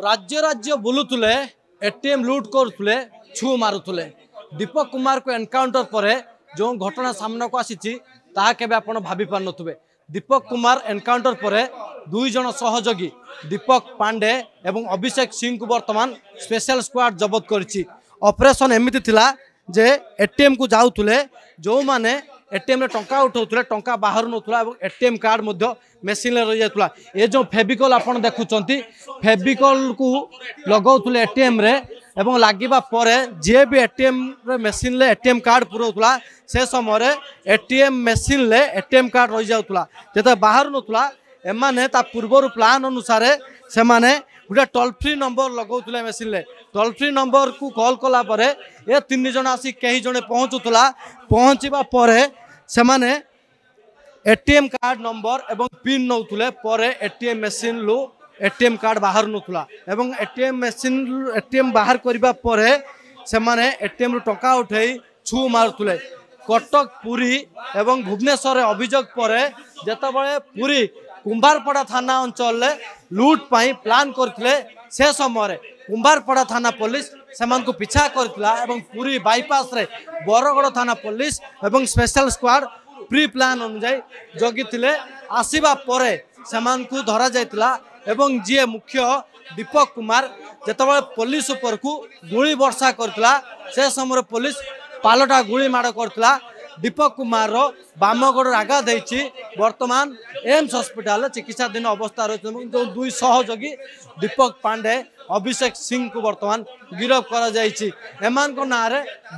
राज्य राज्य बुलुले एटीएम लुट करुले छु मारुले दीपक कुमार को एनकाउंटर पर जो घटना सामना को आसी केबे आपण भाभी पार नुवे। दीपक कुमार एनकाउंटर पर दुई जन सहयोगी दीपक पांडे एवं अभिषेक सिंह को वर्तमान स्पेशल स्क्वाड जबत करिछि। ऑपरेशन एमिति थिला जे एटीएम को जाउथुले जो माने एटीएम रे टंका उठाउथुले टंका बाहर नथुला एवं एटीएम कार्ड मध्य मेसिन रे रहि जातुला। ए जो फेविकॉल आपण देखुचंती फेविकॉल को लगाउथुले एटीएम रे एवं लागिबा परे जे भी एटीएम रे मेसिन ले एटीएम कार्ड पुराउथुला से समय एटीएम मेसिन ले एटीएम कार्ड रहि जाउथुला जेते बाहर नथुला। एमाने ता पूर्वर प्लान अनुसार से माने गोटे टोल फ्री नंबर लगाउथुले मेसिन ले टोल फ्री नंबर को कॉल कला परे ए तीन जन आसी कई जने पहुंचुतला पहुंचीबा परे से माने एटीएम कार्ड नंबर एवं पिन नौथुले परे एटीएम मेसिन लु एटीएम कार्ड बाहर नथुला एवं एटीएम मेसिन एटीएम बाहर करिबा परे से माने एटीएम रु टंका उठाई छु मारुतुले। कटक पुरी एवं भुवनेश्वर अभियोग परे जेतबळे पुरी कुंभारपड़ा थाना अंचल लुट पाई प्लान करथिले से समय कुंभारपड़ा थाना पुलिस सेमान को पीछा करथिला एवं पूरी बाईपास रे बरगड़ थाना पुलिस एवं स्पेशल स्क्वाड प्री प्लान अनुसार जगिथिले आसीबा परे सेमान को धरा जायतिला एवं जी मुख्य दीपक कुमार जेतबळे पुलिस ऊपर को गुली वर्षा करथिला से समय पुलिस पालटा गुली माड़ करथिला। दीपक कुमार बामगढ़ आघात देछि वर्तमान एम्स हॉस्पिटल चिकित्साधीन अवस्था रही। जो दुई सहयोगी दीपक पांडे अभिषेक सिंह को वर्तमान गिरफ्त कर एमान को नाँ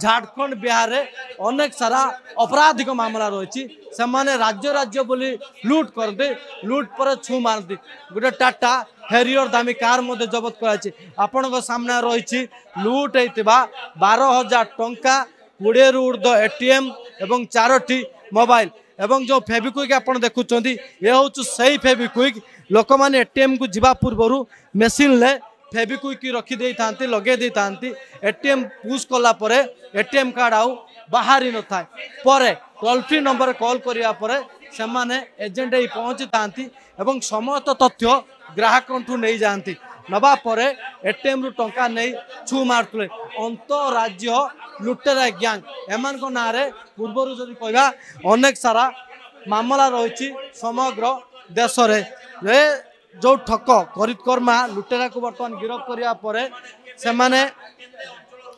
झारखंड बिहार रे अनेक सारा अपराधिक मामला रही। से माने राज्य राज्य बोली लुट करते लुट पर छु मारती गोटे टाटा हेरियर दामी कार मध्य जबत कर सामने रही लुट होता 12,000 टंका 20 रु ऊर्ध एटीएम एवं 4टी मोबाइल एवं जो फेविक्विक आप देखुं ये हूँ सही फेविक्विक लोक मैंने एटीएम को जीवा पूर्व मेसिन ले फेविक्विक रखी था लगे था एटीएम पुश कला परे एटीएम कार्ड आउ बाहरी न था पर टोल फ्री नंबर कॉल करिया परे से माने एजेंट ही पहुँची था एवं समस्त तथ्य ग्राहक नहीं जाती नवा परे एटीएम रु टंका नहीं छु मारुले अंतरराज्य लुटेरा गैंग एमान को नाँ पूर्वर जदि कहवा अनेक सारा मामला रही समग्र देश रे जो ठक करितकर्मा लुटेरा को बर्तमान गिरफ्त करिया परे से माने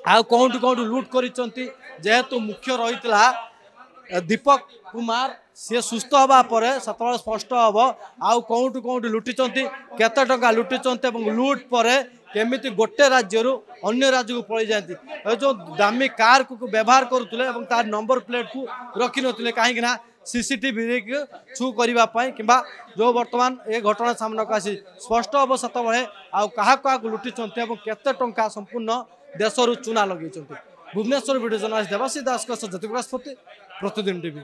आ कौटू कौटू लुट करिसंती जेहेतु मुख्य रही दीपक कुमार सी सुस्थ हवा पर सतबे स्पष्ट हम आउ कौटू कौटू लुटिचंती केते टंका लुटिचंती एवं लुट पर केमिति गोटे राज्य अन्य राज्य को पलि जाती जो दामी कार को व्यवहार करुले तार नंबर प्लेट को रखी नथिले कहीं ना सीसीटीवी छू करने कि जो वर्तमान ये घटना सामना को आसी स्पष्ट हम सतबे आउ क्या लुटिचंती केते टंका संपूर्ण देश चूना लगे। भुवनेश्वर वीडियो जर्नलिस्ट देवासी दास ज्योति प्रकाश प्रतिदिन टीवी।